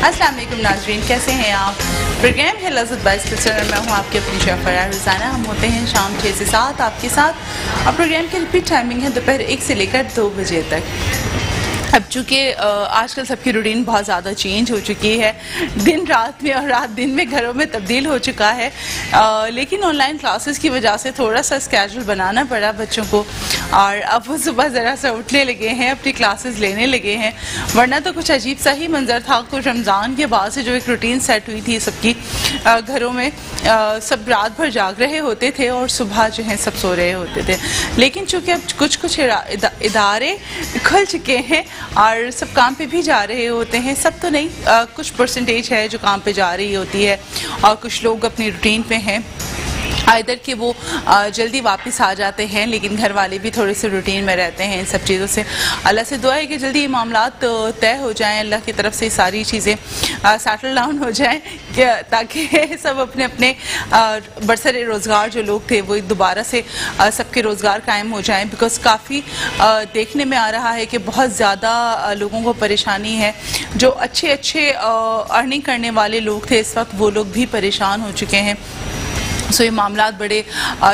अस्सलाम वालेकुम नाज़रीन, कैसे हैं आप। प्रोग्राम है लज़्ज़त बाइस किचन। मैं हूँ आपकी अपनी शेफ़ फरार रोज़ाना हम होते हैं शाम 6 से 7 आपके साथ। और प्रोग्राम की रिपीट टाइमिंग है दोपहर 1 से लेकर 2 बजे तक। अब चूँकि आजकल सबकी रूटीन बहुत ज़्यादा चेंज हो चुकी है, दिन रात में और रात दिन में घरों में तब्दील हो चुका है, लेकिन ऑनलाइन क्लासेस की वजह से थोड़ा सा स्केड्यूल बनाना पड़ा बच्चों को। और अब वो सुबह ज़रा सा उठने लगे हैं, अपनी क्लासेस लेने लगे हैं, वरना तो कुछ अजीब सा ही मंजर था। कुछ रमज़ान के बाद से जो एक रूटीन सेट हुई थी सबकी, घरों में सब रात भर जाग रहे होते थे और सुबह जो है सब सो रहे होते थे। लेकिन चूँकि अब कुछ इदारे खुल चुके हैं और सब काम पे भी जा रहे होते हैं, सब तो नहीं, कुछ परसेंटेज है जो काम पे जा रही होती है और कुछ लोग अपनी रूटीन पे हैं, आइदर कि वो जल्दी वापस आ जाते हैं, लेकिन घर वाले भी थोड़े से रूटीन में रहते हैं। इन सब चीज़ों से अल्लाह से दुआ है कि जल्दी ये मामलात तय हो जाएं, अल्लाह की तरफ से सारी चीज़ें सेटल डाउन हो जाएं, ताकि सब अपने अपने बरसरे रोज़गार जो लोग थे वो दोबारा से सबके रोज़गार कायम हो जाएं। बिकॉज़ काफ़ी देखने में आ रहा है कि बहुत ज़्यादा लोगों को परेशानी है। जो अच्छे अर्निंग करने वाले लोग थे इस वक्त वो लोग भी परेशान हो चुके हैं। सो ये मामलात बड़े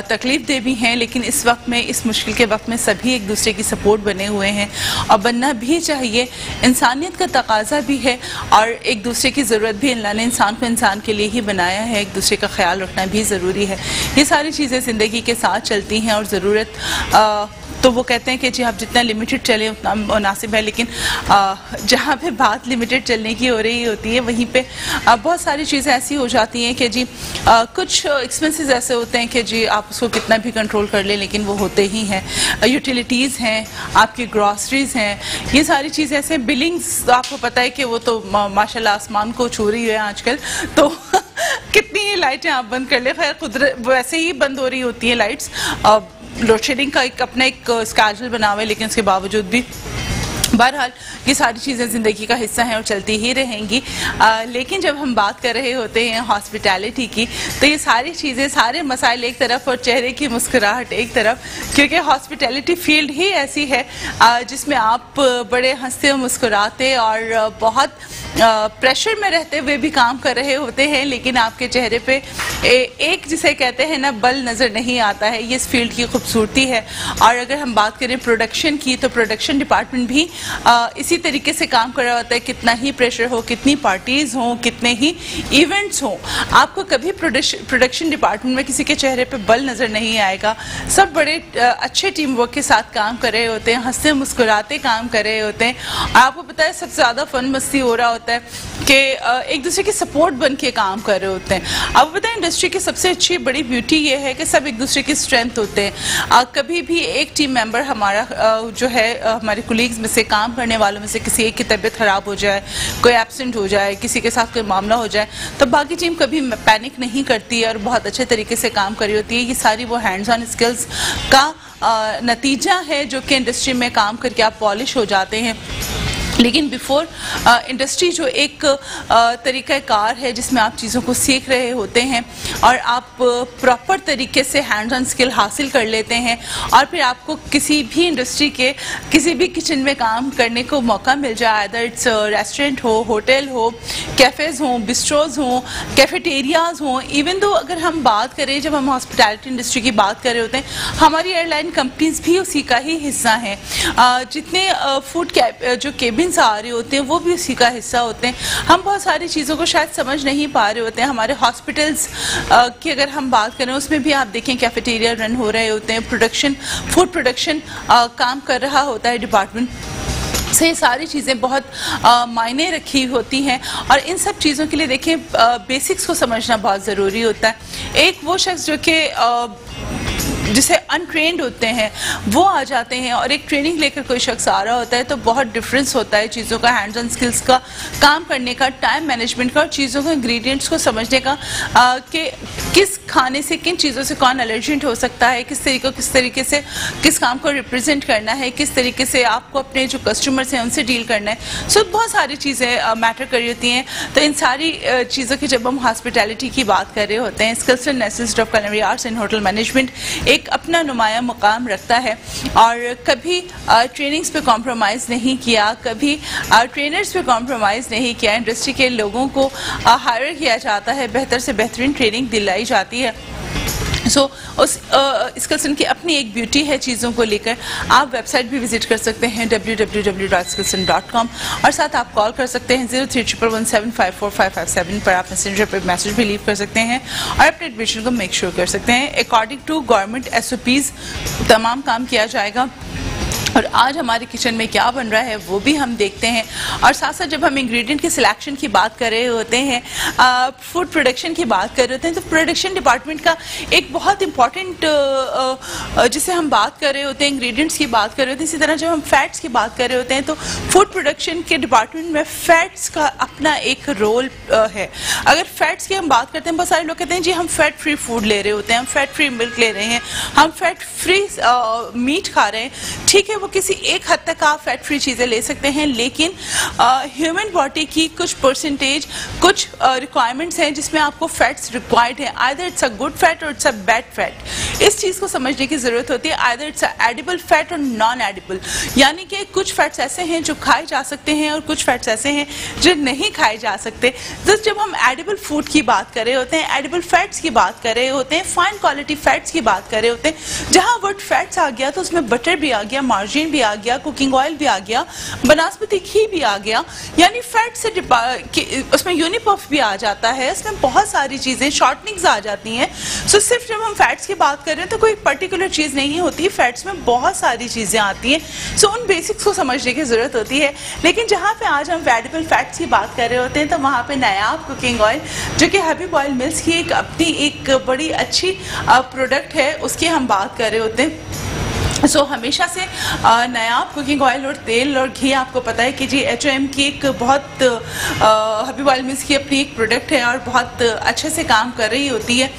तकलीफ़ दे भी हैं, लेकिन इस वक्त में, इस मुश्किल के वक्त में सभी एक दूसरे की सपोर्ट बने हुए हैं और बनना भी चाहिए। इंसानियत का तकाजा भी है और एक दूसरे की ज़रूरत भी, अल्लाह ने इंसान को इंसान के लिए ही बनाया है, एक दूसरे का ख्याल रखना भी ज़रूरी है। ये सारी चीज़ें ज़िंदगी के साथ चलती हैं और ज़रूरत तो वो कहते हैं कि जी आप जितना लिमिटेड चलें उतना मुनासिब है, लेकिन जहाँ पे बात लिमिटेड चलने की हो रही होती है वहीं पे बहुत सारी चीज़ें ऐसी हो जाती हैं कि जी कुछ एक्सपेंसेस ऐसे होते हैं कि जी आप उसको कितना भी कंट्रोल कर लें लेकिन वो होते ही हैं। यूटिलिटीज़ हैं, आपकी ग्रॉसरीज हैं, ये सारी चीज़ें ऐसे। बिलिंग्स आपको पता है कि वो तो माशाल्लाह आसमान को छू रही है आजकल, तो कितनी ही लाइटें आप बंद कर ले, खैर कुदरत वैसे ही बंद हो रही होती हैं लाइट्स। लोड शेडिंग का अपना एक स्केड्यूल बना हुआ है, लेकिन उसके बावजूद भी बहरहाल ये सारी चीज़ें ज़िंदगी का हिस्सा हैं और चलती ही रहेंगी। लेकिन जब हम बात कर रहे होते हैं हॉस्पिटैलिटी की, तो ये सारी चीज़ें, सारे मसाइल एक तरफ और चेहरे की मुस्कुराहट एक तरफ, क्योंकि हॉस्पिटैलिटी फील्ड ही ऐसी है जिसमें आप बड़े हंसते और मुस्कुराते और बहुत प्रेशर में रहते हुए भी काम कर रहे होते हैं, लेकिन आपके चेहरे पे एक जिसे कहते हैं ना बल नज़र नहीं आता है। ये इस फील्ड की खूबसूरती है। और अगर हम बात करें प्रोडक्शन की, तो प्रोडक्शन डिपार्टमेंट भी इसी तरीके से काम कर रहा होता है। कितना ही प्रेशर हो, कितनी पार्टीज़ हों, कितने ही इवेंट्स हों, आपको कभी प्रोडक्शन डिपार्टमेंट में किसी के चेहरे पे बल नज़र नहीं आएगा। सब बड़े अच्छे टीम वर्क के साथ काम कर रहे होते हैं, हंसते मुस्कुराते काम कर रहे होते हैं। आपको पता है सबसे ज़्यादा फन मस्ती हो रहा होता है कि एक दूसरे की सपोर्ट बन के काम कर रहे होते हैं। आपको पता है इंडस्ट्री की सबसे अच्छी बड़ी ब्यूटी ये है कि सब एक दूसरे की स्ट्रेंथ होते हैं। कभी भी एक टीम मेंबर हमारा जो है, हमारे कुलीग्स में से, काम करने वालों में से किसी एक की तबीयत ख़राब हो जाए, कोई एब्सेंट हो जाए, किसी के साथ कोई मामला हो जाए, तो बाकी टीम कभी पैनिक नहीं करती है और बहुत अच्छे तरीके से काम कर रही होती है। ये सारी वो हैंड्स ऑन स्किल्स का नतीजा है जो कि इंडस्ट्री में काम करके आप पॉलिश हो जाते हैं। लेकिन बिफोर इंडस्ट्री जो एक तरीक़ाकार है जिसमें आप चीज़ों को सीख रहे होते हैं और आप प्रॉपर तरीके से हैंड्स ऑन स्किल हासिल कर लेते हैं, और फिर आपको किसी भी इंडस्ट्री के किसी भी किचन में काम करने को मौका मिल जाए, अदर इट्स रेस्टोरेंट हो, होटल हो, कैफ़ेज़ हों, बिस्ट्रोज़ हों, कैफेटेरियाज़ हों। इवन दो अगर हम बात करें, जब हम हॉस्पिटैलिटी इंडस्ट्री की बात कर रहे होते हैं, हमारी एयरलाइन कंपनीज़ भी उसी का ही हिस्सा हैं। जितने फूड जो केबिन आ रहे होते हैं वो भी उसी का हिस्सा होते हैं। हम बहुत सारी चीज़ों को शायद समझ नहीं पा रहे होते हैं। हमारे हॉस्पिटल्स की अगर हम बात करें, उसमें भी आप देखें कैफेटेरिया रन हो रहे होते हैं, फूड प्रोडक्शन काम कर रहा होता है डिपार्टमेंट से। ये सारी चीज़ें बहुत मायने रखी होती हैं और इन सब चीज़ों के लिए देखें बेसिक्स को समझना बहुत ज़रूरी होता है। एक वो शख्स जो कि जिसे अनट्रेंड होते हैं वो आ जाते हैं, और एक ट्रेनिंग लेकर कोई शख्स आ रहा होता है तो बहुत डिफरेंस होता है चीज़ों का, हैंड्स ऑन स्किल्स का, काम करने का, टाइम मैनेजमेंट का और चीज़ों के इंग्रेडिएंट्स को समझने का कि किस खाने से, किन चीज़ों से कौन एलर्जेंट हो सकता है, किस तरीके से किस काम को रिप्रेजेंट करना है, किस तरीके से आपको अपने जो कस्टमर्स हैं उनसे डील करना है। सो बहुत सारी चीज़ें मैटर कर रही होती हैं। तो इन सारी चीज़ों की जब हम हॉस्पिटैलिटी की बात कर रहे होते हैं, skills and necessity of culinary arts and hotel management एक अपना अपना नुमाया मुकाम रखता है और कभी ट्रेनिंग्स पे कॉम्प्रोमाइज़ नहीं किया, कभी ट्रेनर्स पे कॉम्प्रोमाइज़ नहीं किया। इंडस्ट्री के लोगों को हायर किया जाता है, बेहतर से बेहतरीन ट्रेनिंग दिलाई जाती है। स्किल्सन की अपनी एक ब्यूटी है चीज़ों को लेकर। आप वेबसाइट भी विजिट कर सकते हैं www.skillson.com और साथ आप कॉल कर सकते हैं 0311754557 पर। आप मैसेंजर पर मैसेज भी लीव कर सकते हैं और अपने एडमिशन को मेक श्योर कर सकते हैं। अकॉर्डिंग टू गवर्नमेंट SOPs तमाम काम किया जाएगा। और आज हमारे किचन में क्या बन रहा है वो भी हम देखते हैं। और साथ साथ जब हम इंग्रेडिएंट के सिलेक्शन की बात कर रहे होते हैं, फूड प्रोडक्शन की बात कर रहे होते हैं, तो प्रोडक्शन डिपार्टमेंट का एक बहुत इंपॉर्टेंट जिसे हम बात कर रहे होते हैं, इंग्रेडिएंट्स की बात कर रहे होते हैं, इसी तरह जब हम फैट्स की बात कर रहे होते हैं तो फूड प्रोडक्शन के डिपार्टमेंट में फैट्स का अपना एक रोल है। अगर फैट्स की हम बात करते हैं, बहुत सारे लोग कहते हैं जी हम फैट फ्री फूड ले रहे होते हैं, हम फैट फ्री मिल्क ले रहे हैं, हम फैट फ्री मीट खा रहे हैं। ठीक है, वो किसी एक हद तक आप फैट फ्री चीज़ें ले सकते हैं, लेकिन ह्यूमन बॉडी की कुछ परसेंटेज, कुछ रिक्वायरमेंट्स हैं जिसमें आपको फैट्स रिक्वायर्ड है। Either it's a good fat और इट्स अ बैड फैट। इस चीज़ को समझने की ज़रूरत होती है। Either it's a edible fat और नॉन एडिबल, यानी कि कुछ फैट्स ऐसे हैं जो खाए जा सकते हैं और कुछ फैट्स ऐसे हैं जो नहीं खाए जा सकते। जब हम एडिबल फूड की बात कर रहे होते हैं, एडिबल फैट्स की बात कर रहे होते हैं, फाइन क्वालिटी फैट्स की बात कर रहे होते हैं, जहाँ वर्ड फैट्स आ गया तो उसमें बटर भी आ गया, मार्जिन भी आ गया, कुकिंग ऑयल भी आ गया, बनास्पति घी भी आ गया, यानी फैट से उसमें यूनिपफ भी आ जाता है, उसमें बहुत सारी चीज़ें, शॉर्टनिंग्स आ जाती हैं। सो सिर्फ जब हम फैट्स की बात कर रहे हैं तो कोई पर्टिकुलर चीज़ नहीं होती, फैट्स में बहुत सारी चीज़ें आती हैं। सो उन बेसिक्स को समझने की ज़रूरत होती है। लेकिन जहाँ पे आज हम एडिबल फैट्स की बात कर रहे होते हैं तो वहाँ पे नायाब कुकिंग ऑयल, जो कि हबीब ऑयल मिल्स की एक अपनी एक बड़ी अच्छी प्रोडक्ट है, उसकी हम बात कर रहे होते हैं। हमेशा से नायाब कुकिंग ऑयल और तेल और घी, आपको पता है कि जी HOM की एक बहुत हबीब ऑयल मिल्स की अपनी एक प्रोडक्ट है और बहुत अच्छे से काम कर रही होती है,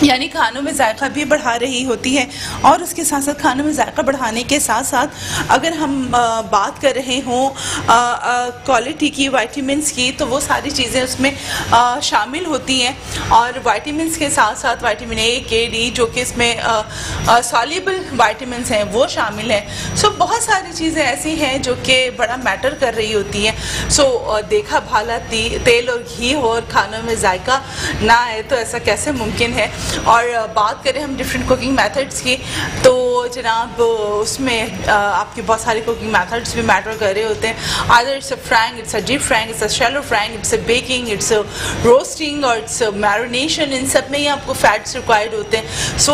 यानी खानों में जायका भी बढ़ा रही होती है। और उसके साथ साथ खानों में जायका बढ़ाने के साथ साथ अगर हम बात कर रहे हों क्वालिटी की, वाइटामिन्स की, तो वो सारी चीज़ें उसमें शामिल होती हैं। और वाइटामिन्स के साथ साथ विटामिन A, K, D, जो कि इसमें सॉल्युबल वाइटामिन्स हैं, वो शामिल हैं। सो बहुत सारी चीज़ें ऐसी हैं जो कि बड़ा मैटर कर रही होती हैं। सो देखा भाला तेल और घी हो और खानों में जायका ना आए तो ऐसा कैसे मुमकिन है। और बात करें हम डिफरेंट कुकिंग मेथड्स की, तो जनाब उसमें आपके बहुत सारे कुकिंग मेथड्स भी मैटर कर रहे होते हैं। Either it's a frying, it's a deep frying, it's a shallow frying, it's a baking, it's a roasting और इट्स अ मैरिनेशन, इन सब में ही आपको फैट्स रिक्वायर्ड होते हैं। सो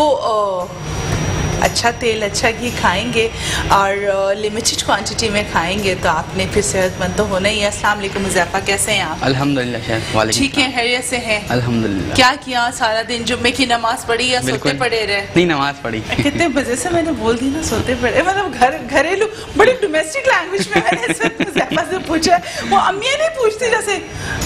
अच्छा तेल, अच्छा घी खाएंगे और लिमिटेड क्वांटिटी में खाएंगे तो आपने फिर सेहतमंद तो होना ही है। अस्सलाम वालेकुम मुज़फ़्फ़र, कैसे हैं आप? अल्हम्दुलिल्लाह ठीक है, खैरियत से हैं? अल्हम्दुलिल्लाह। क्या किया सारा दिन? जुम्मे की नमाज पढ़ी या सोते पड़े रहे? नहीं, नमाज पढ़ी। कितने बजे से मैंने बोल दी ना सोते पड़े, मतलब घरेलू बड़ी डोमेस्टिक लैंग्वेज में मैंने मुज़फ़्फ़र से पूछा। वो अम्मियाँ नहीं पूछती जैसे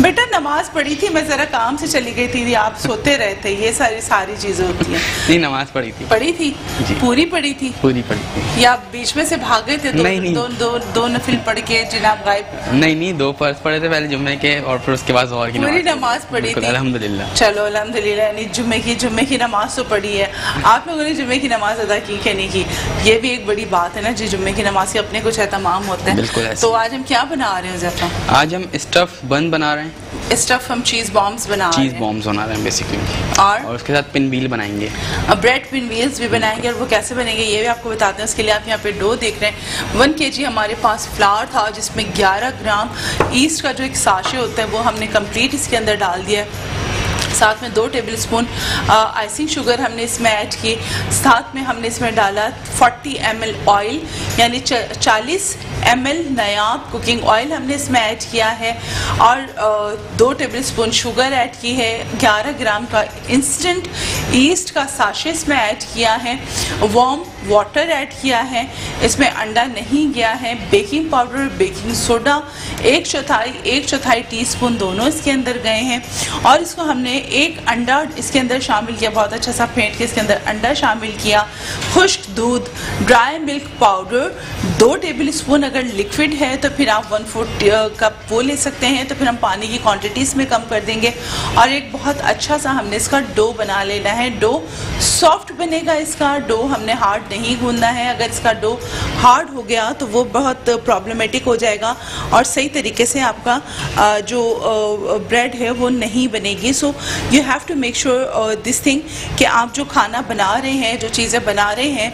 बेटा नमाज पढ़ी थी, मैं जरा काम से चली गई थी, आप सोते रहे थे, ये सारी चीजें होती हैं। नहीं, नमाज पढ़ी थी। पढ़ी थी? पूरी पढ़ी थी? पूरी पढ़ी थी। या बीच में से भाग गए थे? दो नफिल पढ़ के जिनाब गायब? नहीं, 2 फर्ज पढ़े थे पहले जुम्मे के और फिर उसके बाद ज़ोहर की पूरी नमाज पढ़ी थी? अल्हम्दुलिल्लाह। चलो अल्हम्दुलिल्लाह। यानी जुम्मे की नमाज तो पढ़ी है। आप लोगों ने जुम्मे की नमाज अदा की कि नहीं की? ये भी एक बड़ी बात है ना जी, जुम्मे की नमाज के अपने कुछ एहतमाम होते हैं। बिल्कुल। तो आज हम क्या बना रहे हैं ज़फ़ा? आज हम स्टफ बन बना रहे हैं। स्टफ हम चीज़ बॉम्ब्स बना रहे हैं। चीज़ बॉम्ब्स बना रहे हैं बेसिकली। और उसके साथ पिन व्हील बनाएंगे, ब्रेड पिन व्हील्स भी बनाएंगे। और वो कैसे बनेंगे ये भी आपको बताते हैं। उसके लिए आप यहाँ पे डो देख रहे हैं। 1 kg हमारे पास फ्लावर था जिसमें 11 ग्राम ईस्ट का जो एक साशे होता है वो हमने कंप्लीट इसके अंदर डाल दिया है। साथ में 2 टेबल स्पून आइसिंग शुगर हमने इसमें ऐड की। साथ में हमने इसमें डाला 40 ml ऑयल, यानी 40 ml नायाब कुकिंग ऑयल हमने इसमें ऐड किया है। और 2 टेबल स्पून शुगर ऐड की है। 11 ग्राम का इंस्टेंट ईस्ट का साशे इसमें ऐड किया है। वार्म वाटर ऐड किया है, इसमें अंडा नहीं गया है, baking powder, baking soda 1/4 teaspoon दोनों इसके अंदर गए हैं। और इसको हमने एक अंडा इसके अंदर शामिल किया, बहुत अच्छा सा फेंट के इसके अंदर अंडा शामिल किया, खुश्क दूध, dry milk powder 2 table spoon, अगर लिक्विड है तो फिर आप 1/4 कप वो ले सकते हैं, तो फिर हम पानी की क्वांटिटीज़ में कम कर देंगे। और एक बहुत अच्छा सा हमने इसका डो बना लेना है। डो सॉफ्ट बनेगा इसका, डो हमने हार्ड नहीं गूंदना है। अगर इसका डो हार्ड हो गया तो वो बहुत प्रॉब्लमेटिक हो जाएगा और सही तरीके से आपका जो ब्रेड है वो नहीं बनेगी। So you have to make sure this thing कि आप जो खाना बना रहे हैं, जो चीज़ें बना रहे हैं,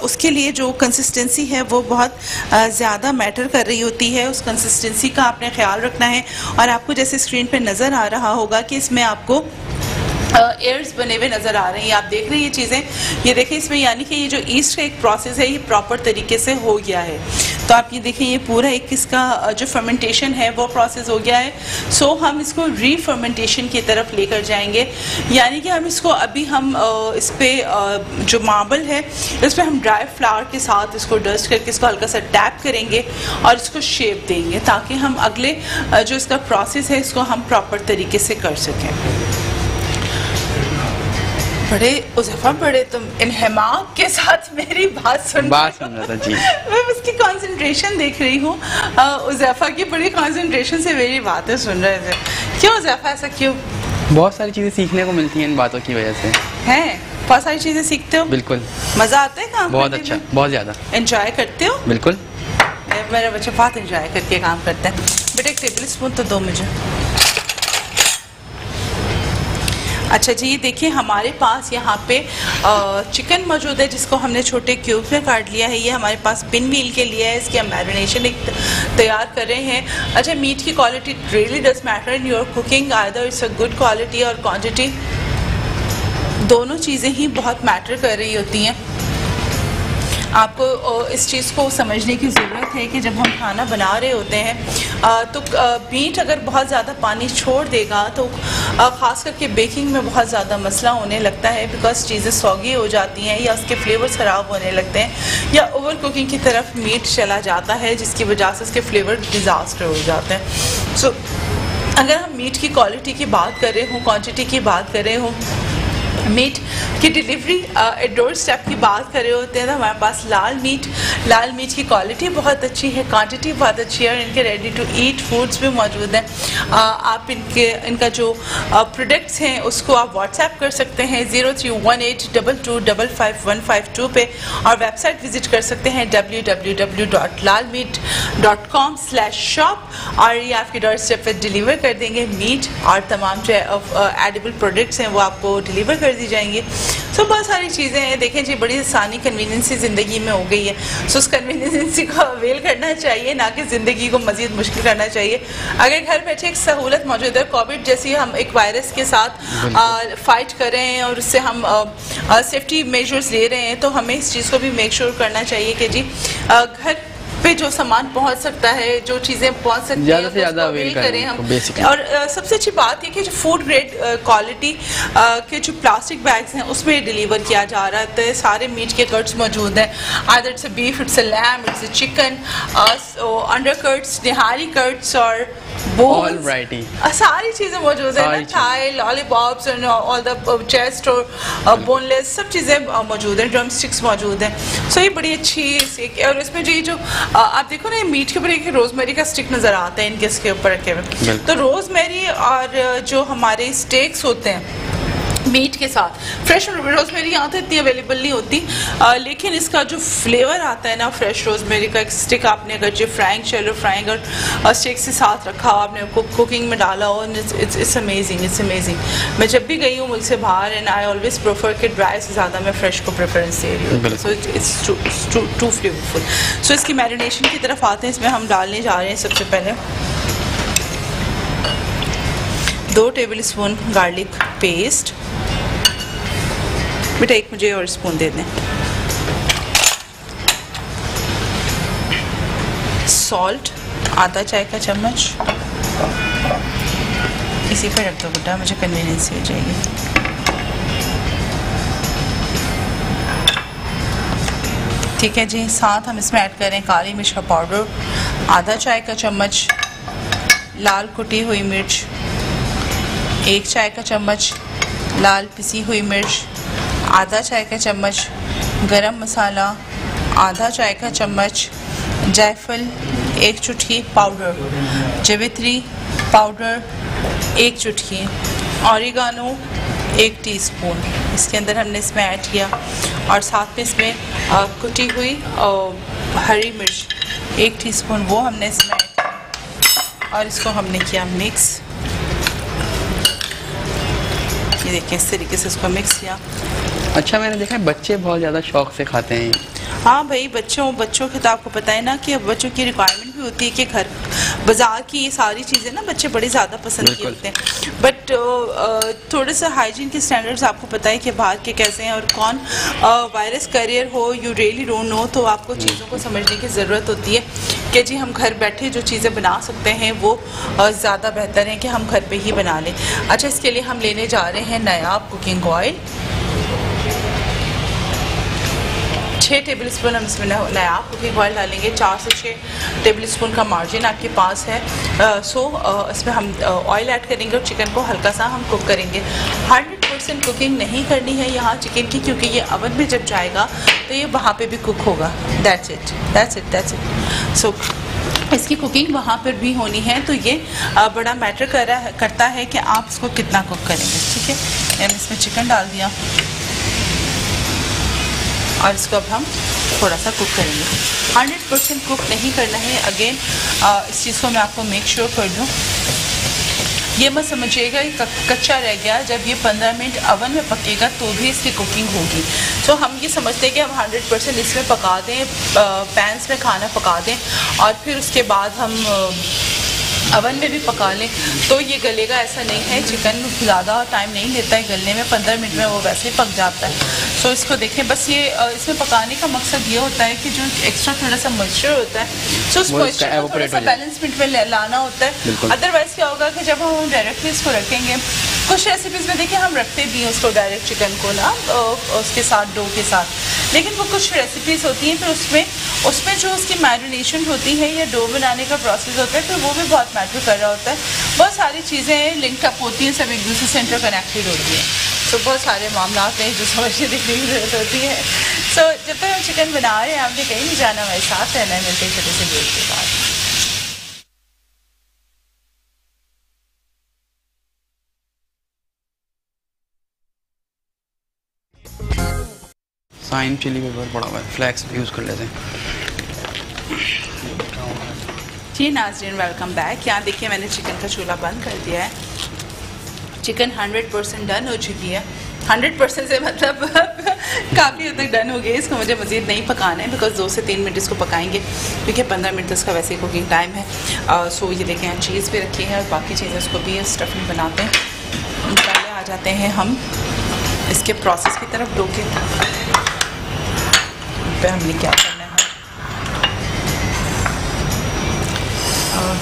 उसके लिए जो कंसिस्टेंसी है वो बहुत ज़्यादा मैटर कर रही होती है। उस कंसिस्टेंसी का आपने ख्याल रखना है। और आपको जैसे स्क्रीन पे नज़र आ रहा होगा कि इसमें आपको एयर्स बने हुए नज़र आ रहे हैं, आप देख रहे हैं ये चीज़ें, ये देखें इसमें, यानी कि ये जो ईस्ट का एक प्रोसेस है ये प्रॉपर तरीके से हो गया है। तो आप ये देखें ये पूरा एक इसका जो फर्मेंटेशन है वो प्रोसेस हो गया है। सो हम इसको रीफर्मेंटेशन की तरफ लेकर जाएंगे, यानी कि हम इसको अभी हम इस पर जो मार्बल है इस पर हम ड्राई फ्लावर के साथ इसको डस्ट करके इसको हल्का सा टैप करेंगे और इसको शेप देंगे, ताकि हम अगले जो इसका प्रोसेस है इसको हम प्रॉपर तरीके से कर सकें। बड़े उज़ैफ़ा, बड़े तुम इन्हमाक के साथ मेरी बात सुन रहा था जी। मैं उसकी कंसंट्रेशन देख रही हूँ। उज़ैफ़ा की बड़ी कंसंट्रेशन से मेरी बातें सुन रहे थे। क्यों उज़ैफ़ा, ऐसा क्यों? बहुत सारी चीज़ें सीखने को मिलती हैं इन बातों की वजह से। हैं, बहुत सारी चीज़ें सीखते हो? बिल्कुल। मज़ा आता है काम? बहुत अच्छा, बहुत ज़्यादा। एंजॉय करते हो? बिल्कुल। मेरे बच्चे बहुत एंजॉय करके काम करते हैं। बेटा 1 टेबल स्पून तो दो मुझे। अच्छा जी, ये देखिए हमारे पास यहाँ पे चिकन मौजूद है जिसको हमने छोटे क्यूब्स में काट लिया है। ये हमारे पास पिन व्हील के लिए है, इसकी हम मैरिनेशन एक तैयार कर रहे हैं। अच्छा, मीट की quality really does matter in your cooking, either it's a good quality और क्वांटिटी, दोनों चीज़ें ही बहुत मैटर कर रही होती हैं। आपको इस चीज़ को समझने की ज़रूरत है कि जब हम खाना बना रहे होते हैं तो मीट अगर बहुत ज़्यादा पानी छोड़ देगा तो ख़ास करके बेकिंग में बहुत ज़्यादा मसला होने लगता है, बिकॉज चीज़ें सौगी हो जाती हैं या उसके फ्लेवर्स ख़राब होने लगते हैं या ओवर कुकिंग की तरफ मीट चला जाता है, जिसकी वजह से उसके फ्लेवर डिज़ास्टर हो जाते हैं। सो अगर हम मीट की क्वालिटी की बात कर रहे हों, क्वांटिटी की बात कर रहे हों, मीट की डिलीवरी डोर स्टेप की बात कर रहे होते हैं, तो हमारे पास लाल मीट की क्वालिटी बहुत अच्छी है, क्वांटिटी बहुत अच्छी है और इनके रेडी टू ईट फूड्स भी मौजूद हैं। आप इनका जो प्रोडक्ट्स हैं उसको आप व्हाट्सएप कर सकते हैं 031822555152 पे, और वेबसाइट विजिट कर सकते हैं www.lalmeat.com/shop, और ये आपके डोर स्टेप पर डिलीवर कर देंगे मीट, और तमाम जो एडिबल प्रोडक्ट्स हैं वो आपको डिलीवर कर दी जाएंगी। सो बहुत सारी चीज़ें हैं, देखें जी बड़ी आसानी कन्वीनियंसी ज़िंदगी में हो गई है। सो उस कन्वीनियंसी को अवेल करना चाहिए, ना कि ज़िंदगी को मज़ीद मुश्किल करना चाहिए। अगर घर बैठे एक सहूलत मौजूद है, कोविड जैसी हम एक वायरस के साथ फाइट कर रहे हैं और उससे हम सेफ्टी मेजर्स ले रहे हैं, तो हमें इस चीज़ को भी मेक श्योर करना चाहिए कि जी घर पे जो सामान पहुंच सकता है, जो चीज़ें पहुंच सकती हैं, ज़्यादा से ज़्यादा अवेल करें हम। और सबसे अच्छी बात ये कि जो फूड ग्रेड क्वालिटी के जो प्लास्टिक बैग्स हैं उसमें डिलीवर किया जा रहा है। सारे मीट के कट्स मौजूद हैं, either it's a beef, it's a lamb, it's a chicken, under cuts, nihari cuts और बोन्स, सारी चीज़ें मौजूद हैं, thigh, lollipops and all the chest और बोनलेस सब चीज़ें मौजूद हैं, ड्रम स्टिक्स मौजूद हैं। सो ये बड़ी अच्छी, और इसमें जो आप देखो ना, मीट के ऊपर एक रोजमेरी का स्टिक नजर आता है इनके इसके ऊपर रखे हुए, तो रोजमेरी और जो हमारे स्टेक्स होते हैं मीट के साथ, फ्रेश रोजमेरी यहाँ तो इतनी अवेलेबल नहीं होती, लेकिन इसका जो फ्लेवर आता है ना फ्रेश रोजमेरी का, एक स्टिक आपने अगर जो फ्राइंग शैलो फ्राइंग और स्टिक से साथ रखा हो, आपने कुकिंग में डाला हो, इट्स अमेजिंग, इट्स अमेजिंग। मैं जब भी गई हूँ मुल्क से बाहर, एंड आई ऑलवेज प्रेफर कि ड्राई से ज़्यादा मैं फ्रेश को प्रेफरेंस दे रही हूँ। So it's too flavourful. So इसकी मैरिनेशन की तरफ आते हैं। इसमें हम डालने जा रहे हैं सबसे पहले 2 टेबल स्पून गार्लिक पेस्ट। बेटा एक मुझे और स्पून दे दें। सॉल्ट आधा चाय का चम्मच, इसी पर रख दो बेटा, मुझे कन्वीनियंस हो जाएगी। ठीक है जी। साथ हम इसमें ऐड करें काली मिर्च का पाउडर, आधा चाय का चम्मच लाल कुटी हुई मिर्च, 1 चाय का चम्मच लाल पिसी हुई मिर्च, आधा चाय का चम्मच गरम मसाला, आधा चाय का चम्मच जायफल 1 चुटकी पाउडर, जवित्री पाउडर 1 चुटकी, ऑरिगानो 1 टीस्पून इसके अंदर हमने इसमें ऐड किया, और साथ में इसमें कुटी हुई हरी मिर्च 1 टीस्पून वो हमने इसमें ऐड किया, और इसको हमने किया मिक्स। ये देखिए इस तरीके से इसको मिक्स किया। अच्छा, मैंने देखा है बच्चे बहुत ज़्यादा शौक से खाते हैं। हाँ भाई, बच्चों के तो आपको पता है ना कि अब बच्चों की रिक्वायरमेंट भी होती है कि घर बाज़ार की ये सारी चीज़ें ना बच्चे बड़ी ज़्यादा पसंद करते हैं, बट थोड़े से हाइजीन के स्टैंडर्ड्स आपको पता है कि बाहर के कैसे हैं और कौन वायरस कैरियर हो, यू रियली डोंट नो। तो आपको चीज़ों को समझने की ज़रूरत होती है कि जी हम घर बैठे जो चीज़ें बना सकते हैं वो ज़्यादा बेहतर है कि हम घर पे ही बना लें। अच्छा, इसके लिए हम लेने जा रहे हैं नायाब कुकिंग ऑयल, 6 टेबल स्पून हम इसमें नायाब कुकिंग ऑयल डालेंगे। 4 से 6 टेबल स्पून का मार्जिन आपके पास है। इसमें हम ऑयल ऐड करेंगे और चिकन को हल्का सा हम कुक करेंगे। 100% कुकिंग नहीं करनी है यहाँ चिकन की, क्योंकि ये ओवन में जब जाएगा तो ये वहाँ पे भी कुक होगा। That's it. सो इसकी कुकिंग वहाँ पर भी होनी है, तो ये बड़ा मैटर करता है कि आप इसको कितना कुक करेंगे। ठीक है, मैंने इसमें चिकन डाल दिया और इसको अब हम थोड़ा सा कुक करेंगे। 100% कुक नहीं करना है। अगेन इस चीज़ को मैं आपको मेक श्योर कर दूँ, ये मत समझिएगा कि कच्चा रह गया। जब ये 15 मिनट ओवन में पकेगा तो भी इसकी कुकिंग होगी। तो हम ये समझते हैं कि हम 100% इसमें पका दें, पैंस में खाना पका दें और फिर उसके बाद हम ओवन में भी पका लें तो ये गलेगा, ऐसा नहीं है। चिकन ज़्यादा टाइम नहीं लेता है गलने में, 15 मिनट में वो वैसे ही पक जाता है। सो इसको देखें, बस ये इसमें पकाने का मकसद ये होता है कि जो एक्स्ट्रा थोड़ा सा मॉइस्चर होता है सो उस मॉइस्चर को थोड़ा सा बैलेंसमेंट में लाना होता है। अदरवाइज़ क्या होगा कि जब हम डायरेक्टली इसको रखेंगे, कुछ रेसिपीज़ में देखिए हम रखते भी हैं उसको डायरेक्ट चिकन को ना उसके साथ डो के साथ, लेकिन वो कुछ रेसिपीज़ होती हैं फिर उसमें जो उसकी मैरिनेशन होती है या डो बनाने का प्रोसेस होता है फिर वो भी बहुत मैटर कर रहा होता है। बहुत सारी चीज़ें लिंक अप होती हैं, सब एक दूसरे से इंटरकनेक्टेड होती हैं। सो बहुत सारे मामला हैं जो समझने देखने की ज़रूरत होती है। सो जब तक हम चिकन बना रहे हैं आपने कहीं नहीं जाना, हमारे साथ रहना है। मिलते हैं छोटे से ब्रेक के बाद। साइन चिली पेपर पड़ा हुआ है, फ्लैक्स यूज़ कर लेते हैं। जी नाज़रीन, वेलकम बैक। यहाँ देखिए मैंने चिकन का चूल्हा बंद कर दिया है। चिकन 100% डन हो चुकी है। 100% से मतलब काफ़ी हद तक डन हो गई। इसको मुझे मज़ीद नहीं पकाना है बिकॉज 2 से 3 मिनट इसको पकाएंगे, क्योंकि 15 मिनट इसका वैसे ही कुकिंग टाइम है। सो ये देखें यहाँ चीज़ भी रखी है और बाकी चीज़ें उसको भी स्टफिंग बनाते हैं। पहले आ जाते हैं हम इसके प्रोसेस की तरफ। डो के पे हमने क्या करना है,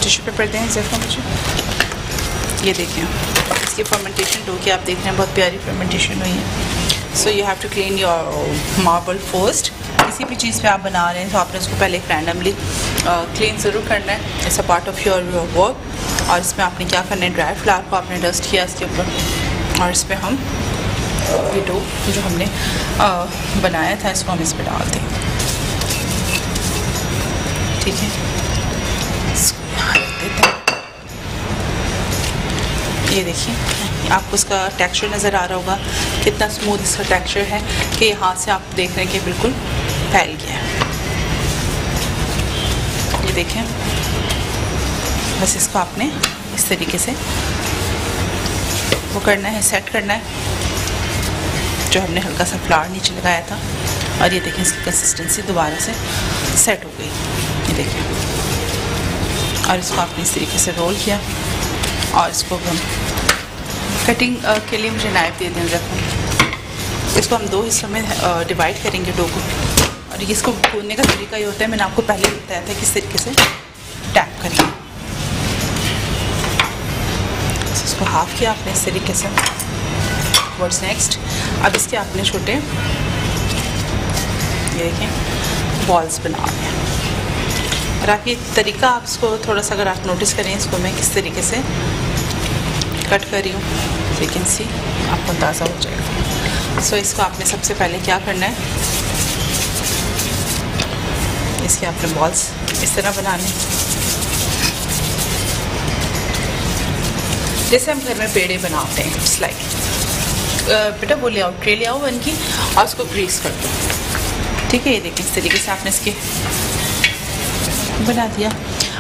टिश्यू पेपर दें ज़रा मुझे। ये देखें इसकी फर्मेंटेशन डो की आप देख रहे हैं, बहुत प्यारी फर्मेंटेशन हुई है। So you have to clean your marble first. किसी भी चीज़ पे आप बना रहे हैं तो आपने उसको पहले रैंडमली क्लीन ज़रूर करना है, it's a part of your work. और इसमें आपने क्या करना है, ड्राई फ्लावर को आपने डस्ट किया इसके ऊपर, और इस पर हम ये डो जो हमने बनाया था इसको हम इस पर डाल दें। ठीक है, इसको यहाँ रख देते हैं। ये देखिए आपको इसका टेक्सचर नज़र आ रहा होगा, कितना स्मूथ इसका टेक्सचर है कि हाथ से आप देख रहे हैं कि बिल्कुल फैल गया है। ये देखें, बस इसको आपने इस तरीके से वो करना है, सेट करना है जो हमने हल्का सा फ्लावर नीचे लगाया था। और ये देखें इसकी कंसिस्टेंसी दोबारा से सेट हो गई। ये देखें, और इसको आपने इस तरीके से रोल किया और इसको हम कटिंग के लिए मुझे नाइफ दे दें रखूँ। इसको हम 2 हिस्सों में डिवाइड करेंगे डो को, और इसको भूनने का तरीका ये होता है, मैंने आपको पहले बताया था किस तरीके से टैप करेंगे। इसको हाफ किया आपने इस तरीके से। व्हाट्स नेक्स्ट, अब इसके आपने छोटे, ये देखें बॉल्स बना रहे हैं। और आप ये तरीका आप इसको थोड़ा सा अगर आप नोटिस करें, इसको मैं किस तरीके से कट कर रही हूँ, यू कैन सी, आपको अंदाज़ा हो जाएगा। सो इसको आपने सबसे पहले क्या करना है, इसके आपने बॉल्स इस तरह बनाने, जैसे हम घर में पेड़े बनाते हैं। इट्स लाइक बेटा वो ले आओ, ट्रे ले आओ बन की, और उसको ग्रीस कर दो, ठीक है। ये देखिए इस तरीके से आपने इसके बना दिया।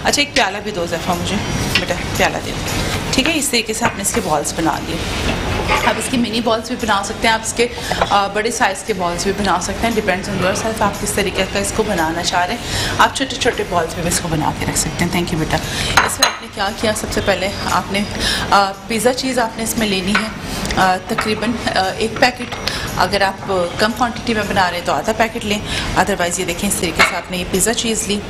अच्छा एक प्याला भी दो ज़फ़ा मुझे, बेटा प्याला दे दो, ठीक है। इस तरीके से आपने इसके बॉल्स बना लिए। आप इसके मिनी बॉल्स भी बना सकते हैं, आप इसके बड़े साइज़ के बॉल्स भी बना सकते हैं, डिपेंड्स ऑन योर सेल्फ आप किस तरीके का इसको बनाना चाह रहे हैं। आप छोटे छोटे बॉल्स भी इसको बना के रख सकते हैं। थैंक यू बेटा। इसमें आपने क्या किया, सबसे पहले आपने पिज़्ज़ा चीज़ आपने इसमें लेनी है, तकरीबन 1 पैकेट। अगर आप कम क्वांटिटी में बना रहे हैं तो आधा पैकेट लें, अदरवाइज़ ये देखें इस तरीके से आपने ये पिज़्ज़ा चीज़ ली,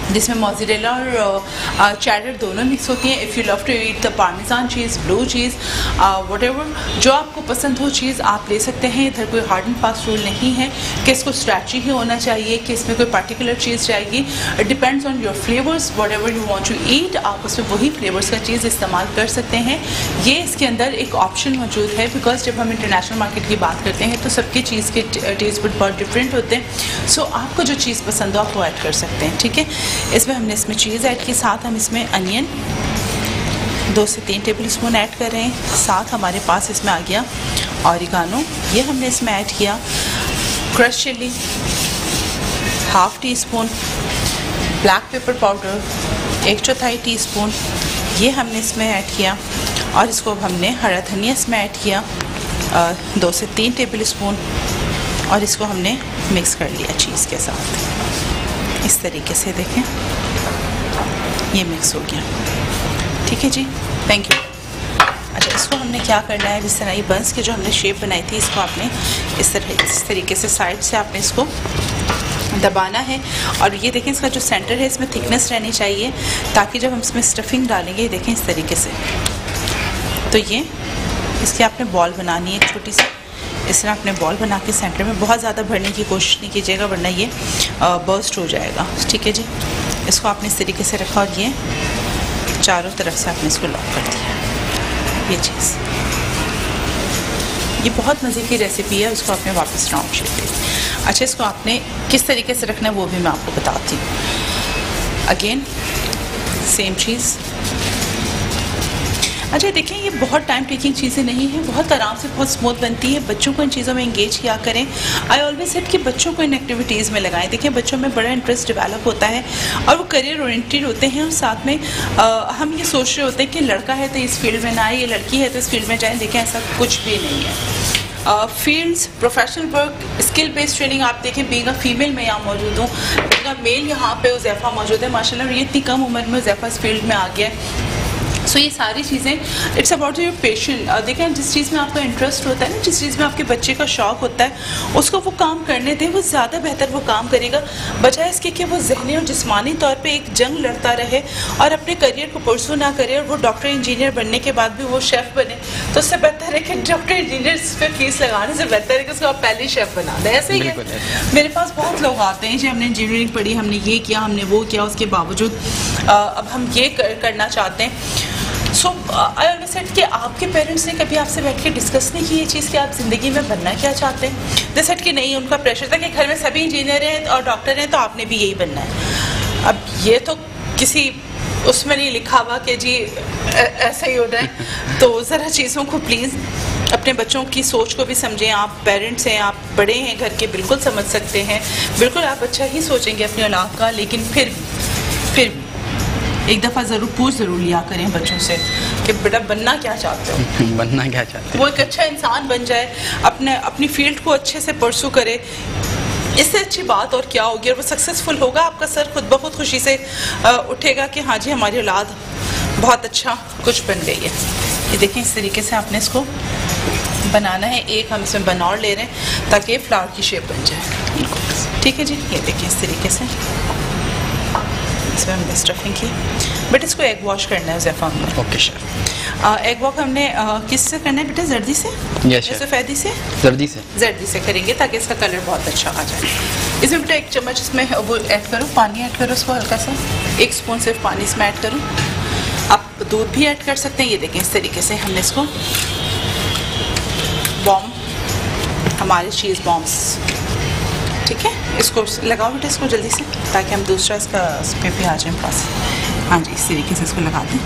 जिसमें मोज़रेला और चेडर दोनों मिक्स होती हैं। If you love to eat the parmesan cheese, blue cheese, whatever जो आपको पसंद हो चीज़ आप ले सकते हैं। इधर कोई हार्ड एंड फास्ट रूल नहीं है कि इसको स्ट्रेची ही होना चाहिए, कि इसमें कोई पर्टिकुलर चीज़ जाएगी। It depends on your flavours, whatever you want to eat, आप उसमें वही फ्लेवर्स का चीज़ इस्तेमाल कर सकते हैं। ये इसके अंदर एक ऑप्शन मौजूद है, बिकॉज जब हम इंटरनेशनल मार्केट की बात करते हैं तो सबकी चीज़ के टेस्ट बहुत डिफरेंट होते हैं। सो आपको जो चीज़ पसंद हो आप वो ऐड कर सकते हैं, ठीक है। इसमें हमने इसमें चीज़ ऐड की, साथ हम इसमें अनियन 2 से 3 टेबल स्पून ऐड कर रहे हैं। साथ हमारे पास इसमें आ गया ऑरिगानो, ये हमने इसमें ऐड किया। Crush chilli 1/2 teaspoon, black pepper powder 1/4 teaspoon, ये हमने इसमें ऐड किया। और इसको हमने हरा धनिया इसमें ऐड किया 2 से 3 टेबल स्पून, और इसको हमने मिक्स कर लिया चीज़ के साथ। इस तरीके से देखें ये मिक्स हो गया, ठीक है जी। Thank you. अच्छा इसको हमने क्या करना है, जिस तरह ये बंस के जो हमने शेप बनाई थी, इसको आपने इस तरीके से साइड से आपने इसको दबाना है। और ये देखें इसका जो सेंटर है इसमें थिकनेस रहनी चाहिए, ताकि जब हम इसमें स्टफिंग डालेंगे, देखें इस तरीके से, तो ये इसकी आपने बॉल बनानी है छोटी सी। इस तरह अपने बॉल बना के सेंटर में, बहुत ज़्यादा भरने की कोशिश नहीं कीजिएगा वरना ये बर्स्ट हो जाएगा, ठीक है जी। इसको आपने इस तरीके से रखा और ये चारों तरफ से आपने इसको लॉक कर दिया। ये चीज़, ये बहुत मज़े की रेसिपी है, उसको आपने वापस राउंड शेप दे। अच्छा इसको आपने किस तरीके से रखना है वो भी मैं आपको बताती हूँ। अगेन सेम चीज़। अच्छा देखिए ये बहुत टाइम टेकिंग चीज़ें नहीं हैं, बहुत आराम से बहुत स्मूथ बनती है। बच्चों को इन चीज़ों में इंगेज किया करें। आई ऑलवेज सेड कि बच्चों को इन एक्टिविटीज़ में लगाएं। देखिए बच्चों में बड़ा इंटरेस्ट डेवलप होता है और वो करियर ओरिएंटेड होते हैं, और साथ में हम ये सोच रहे होते हैं कि लड़का है तो इस फील्ड में ना आए, ये लड़की है तो इस फील्ड में जाएँ। देखें ऐसा कुछ भी नहीं है। Fields, professional work, skill based training आप देखें, बीइंग अ फीमेल मैं यहाँ मौजूद हूँ, बीइंग अ मेल यहाँ पे उज़ैफ़ा मौजूद है माशाल्लाह, और ये इतनी कम उम्र में उज़ैफ़ा इस फील्ड में आ गया है। सो ये सारी चीज़ें इट्स अबाउट योर पेशेंट। देखें जिस चीज़ में आपका इंटरेस्ट होता है ना, जिस चीज़ में आपके बच्चे का शौक़ होता है, उसको वो काम करने दें, वो ज़्यादा बेहतर वो काम करेगा, बजाय इसके कि वो ज़हनी और जिस्मानी तौर पे एक जंग लड़ता रहे और अपने करियर को परसू ना करे, और वो डॉक्टर इंजीनियर बनने के बाद भी वो शेफ़ बने। तो उससे बेहतर है कि डॉक्टर इंजीनियर पे फीस लगाने से बेहतर है कि उसको आप पहले ही शेफ़ बना दें। ऐसे ही है, मेरे पास बहुत लोग आते हैं जी, हमने इंजीनियरिंग पढ़ी, हमने ये किया, हमने वो किया, उसके बावजूद अब हम ये करना चाहते हैं। सो आई ऑलवेज सेड कि आपके पेरेंट्स ने कभी आपसे बैठ के डिस्कस नहीं की ये चीज़ कि आप ज़िंदगी में बनना क्या चाहते हैं? दे सेड कि नहीं, उनका प्रेशर था कि घर में सभी इंजीनियर हैं और डॉक्टर हैं तो आपने भी यही बनना है। अब ये तो किसी उसमें नहीं लिखा हुआ कि जी ऐसा ही होना है। तो ज़रा चीज़ों को प्लीज़ अपने बच्चों की सोच को भी समझें। आप पेरेंट्स हैं, आप बड़े हैं घर के, बिल्कुल समझ सकते हैं, बिल्कुल आप अच्छा ही सोचेंगे अपनी औलाद का, लेकिन फिर एक दफ़ा ज़रूर लिया करें बच्चों से कि बेटा बनना क्या चाहते हो, बनना क्या चाहते हो, वो एक अच्छा इंसान बन जाए, अपनी फील्ड को अच्छे से परसू करे। इससे अच्छी बात और क्या होगी, और वो सक्सेसफुल होगा, आपका सर खुद ब खुद खुशी से उठेगा कि हाँ जी हमारी औलाद बहुत अच्छा कुछ बन गई है। ये देखें इस तरीके से आपने इसको बनाना है। एक हम इसमें बनौर ले रहे हैं ताकि ये फ्लावर की शेप बन जाए, ठीक है जी। ये देखिए इस तरीके से इसमें हमने स्टफिंग की, बट इसको एग वॉश करना है ज़ैफ़ा में। Okay chef. एग वॉक हमने किससे करना है बेटा? जर्दी से या सफ़ेदी से? जर्दी से। जर्दी से करेंगे ताकि इसका कलर बहुत अच्छा आ जाए। इसमें बेटा 1 चम्मच इसमें वो ऐड करो, पानी ऐड करो उसको हल्का सा, 1 स्पून सिर्फ पानी इसमें ऐड करूँ। आप दूध भी ऐड कर सकते हैं। ये देखें इस तरीके से हमने इसको बॉम्ब, हमारे चीज़ बॉम्ब्स, ठीक है, इसको लगाओ बेटा इसको जल्दी से ताकि हम दूसरा इसका इस पे भी आ जाए पास। हाँ जी, इस तरीके से इसको लगा दें।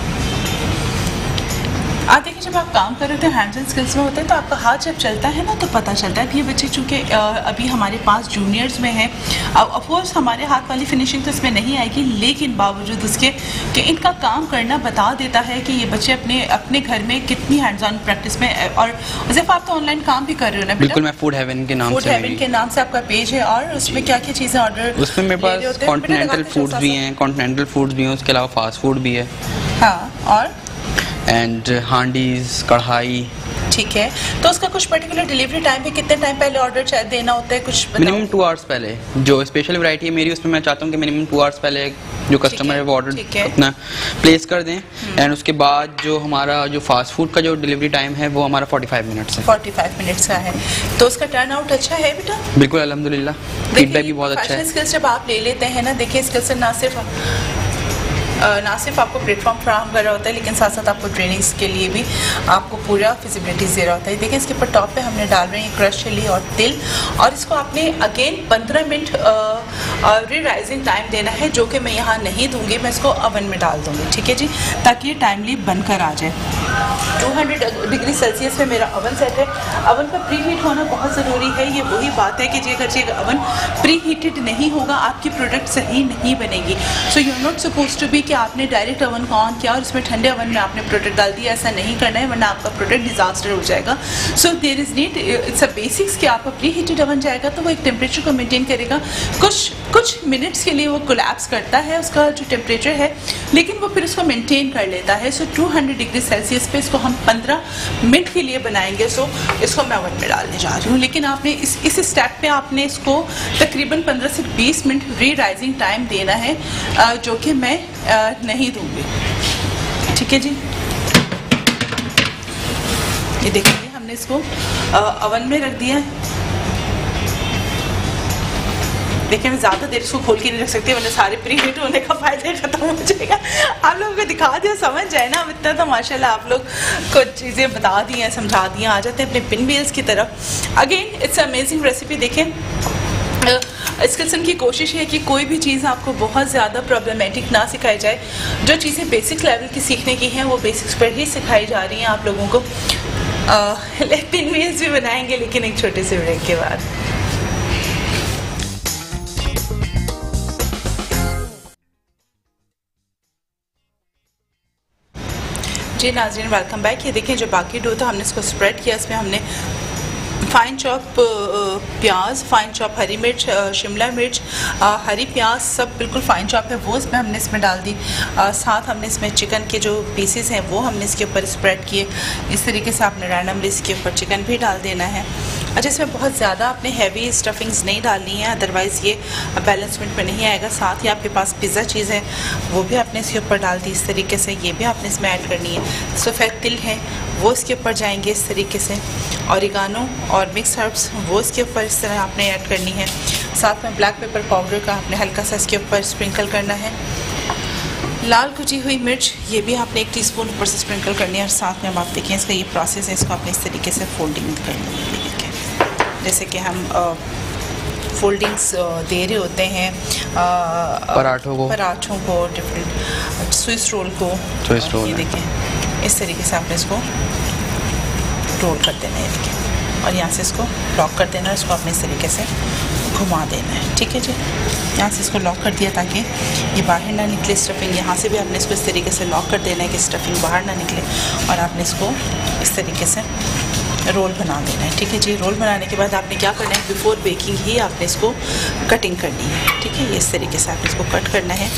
आप देखिए जब आप काम कर रहे थे हैंड्स एंड स्किल्स में होते हैं तो आपका हाथ जब चलता है ना तो पता चलता है। ये बच्चे चूँकि अभी हमारे पास जूनियर्स में हैं, ऑफकोर्स हमारे हाथ वाली फिनिशिंग तो इसमें नहीं आएगी, लेकिन बावजूद उसके कि इनका काम करना बता देता है कि ये बच्चे अपने घर में कितनी हैंड्स ऑन प्रैक्टिस में। और सिर्फ आप तो ऑनलाइन काम भी कर रहे हो ना? बिल्कुल, मैं फूड हेवन के नाम से, फूड हेवन के नाम से आपका पेज है। और उसमें क्या क्या चीज़ें ऑर्डर? उसमें मेरे पास कॉन्टिनेंटल फूड्स भी हैं, कॉन्टिनेंटल फूड्स भी हैं, उसके अलावा फास्ट फूड भी है। हाँ, और एंड हांडीज, कढ़ाई। ठीक है, तो उसका कुछ पर्टिकुलर डिलीवरी टाइम पे कितने टाइम पहले ऑर्डर देना होता है? कुछ मिनिमम 2 आवर्स पहले। जो स्पेशल वैरायटी है मेरी उसमें मैं चाहता हूँ कि मिनिमम 2 आवर्स पहले जो कस्टमर है वो ऑर्डर अपना प्लेस कर दें। एंड उसके बाद जो हमारा जो फास्ट फूड का जो डिलीवरी टाइम है वो हमारा 45 मिनट्स है। 45 मिनट्स का है। तो उसका टर्न आउट अच्छा है बेटा? बिल्कुल, अल्हम्दुलिल्लाह, फीडबैक भी बहुत अच्छा है। स्किल्स जब आप ले लेते हैं ना, देखिए स्किल्स से ना सिर्फ आपको प्लेटफॉर्म फ्राहम कर रहा होता है, लेकिन साथ साथ आपको ट्रेनिंग्स के लिए भी आपको पूरा फिजिबिलिटीज दे रहा होता है। देखिए इसके ऊपर टॉप पे हमने डाल रहे हैं क्रश चिली और तिल, और इसको आपने अगेन 15 मिनट री राइजिंग टाइम देना है, जो कि मैं यहाँ नहीं दूंगी, मैं इसको अवन में डाल दूंगी, ठीक है जी, ताकि ये टाइमली बनकर आ जाए। 200 डिग्री सेल्सियस पे मेरा अवन सेट है। अवन का प्री हीट होना बहुत ज़रूरी है। ये वही बात है कि अगर अवन प्री हीटेड नहीं होगा आपकी प्रोडक्ट सही नहीं बनेगी। So you are not suppose to be कि आपने डायरेक्ट अवन को ऑन किया और उसमें ठंडे अवन में आपने प्रोडक्ट डाल दिया, ऐसा नहीं करना है, वरना आपका प्रोडक्ट डिजास्टर हो जाएगा। So there is need, it's a basics कि आपका प्री हीटेड अवन जाएगा तो वो एक टेम्परेचर को मेंटेन करेगा। कुछ मिनट्स के लिए वो कोलैप्स करता है उसका जो टेम्परेचर है, लेकिन वो फिर उसको मेंटेन कर लेता है। सो 200 डिग्री सेल्सियस पे इसको हम 15 मिनट के लिए बनाएंगे। सो इसको मैं अवन में डालने जा रही हूँ, लेकिन आपने इस स्टेप पे आपने इसको तकरीबन 15 से 20 मिनट री राइजिंग टाइम देना है, जो कि मैं नहीं दूंगी, ठीक है जी। ये देखिए हमने इसको अवन में रख दिया है। देखिए मैं ज़्यादा देर इसको खोल के नहीं रख सकती, वरना सारे प्री हीट होने का फायदा खत्म हो जाएगा। आप लोगों को दिखा दिया, समझ जाए ना, अब इतना तो माशाल्लाह आप लोग कुछ चीज़ें बता दी हैं, समझा दी हैं। आ जाते हैं अपने पिन व्हील्स की तरफ। Again it's amazing recipe. देखें इस किस्म की कोशिश है कि कोई भी चीज़ आपको बहुत ज़्यादा प्रॉब्लमेटिक ना सिखाई जाए। जो चीज़ें बेसिक लेवल की सीखने की हैं वो बेसिक्स पर ही सिखाई जा रही हैं आप लोगों को। पिन व्हील्स भी बनाएंगे, लेकिन एक छोटे से ब्रेक के बाद। जी नाज़रीन, वेलकम बैक। ये देखिए जो बाकी डो था हमने इसको स्प्रेड किया, इसमें हमने फाइन चॉप प्याज, फाइन चॉप हरी मिर्च, शिमला मिर्च, हरी प्याज सब बिल्कुल फाइन चॉप है, वो हमने इसमें डाल दी। साथ हमने इसमें चिकन के जो पीसेस हैं वो हमने इसके ऊपर स्प्रेड किए। इस तरीके से आपने रैंडमली इसके ऊपर चिकन भी डाल देना है। अच्छा, इसमें बहुत ज़्यादा आपने हैवी स्टफिंग्स नहीं डालनी है, अदरवाइज़ ये बैलेंसमेंट में नहीं आएगा। साथ ही आपके पास पिज़्ज़ा चीज़ है वो भी आपने इसके ऊपर डाल दी इस तरीके से, ये भी आपने इसमें ऐड करनी है। सफ़ेद तिल है वो इसके ऊपर जाएंगे इस तरीके से। ऑरिगानो और मिक्स हर्ब्स वो इसके ऊपर इस तरह आपने ऐड करनी है। साथ में ब्लैक पेपर पाउडर का आपने हल्का सा इसके ऊपर स्प्रिंकल करना है। लाल कुटी हुई मिर्च ये भी आपने 1 टीस्पून ऊपर से स्प्रिंकल करनी है। और साथ में अब आप देखिए इसका ये प्रोसेस है, इसको आपने इस तरीके से फोल्डिंग करनी है। जैसे कि हम फोल्डिंग्स दे रहे होते हैं पराठों को डिफरेंट स्विस रोल को। ये देखें इस तरीके से आपने इसको रोल कर देना है, देखिए, और यहाँ से इसको लॉक कर देना है। इसको आपने इस तरीके से घुमा देना है, ठीक है जी। यहाँ से इसको लॉक कर दिया ताकि ये बाहर ना निकले स्टफिंग। यहाँ से भी आपने इसको इस तरीके से लॉक कर देना है कि स्टफिंग बाहर ना निकले। और आपने इसको इस तरीके से रोल बना देना है, ठीक है जी। रोल बनाने के बाद आपने क्या करना है, बिफोर बेकिंग ही आपने इसको कटिंग करनी है, ठीक है। ये इस तरीके से आपने इसको कट करना है।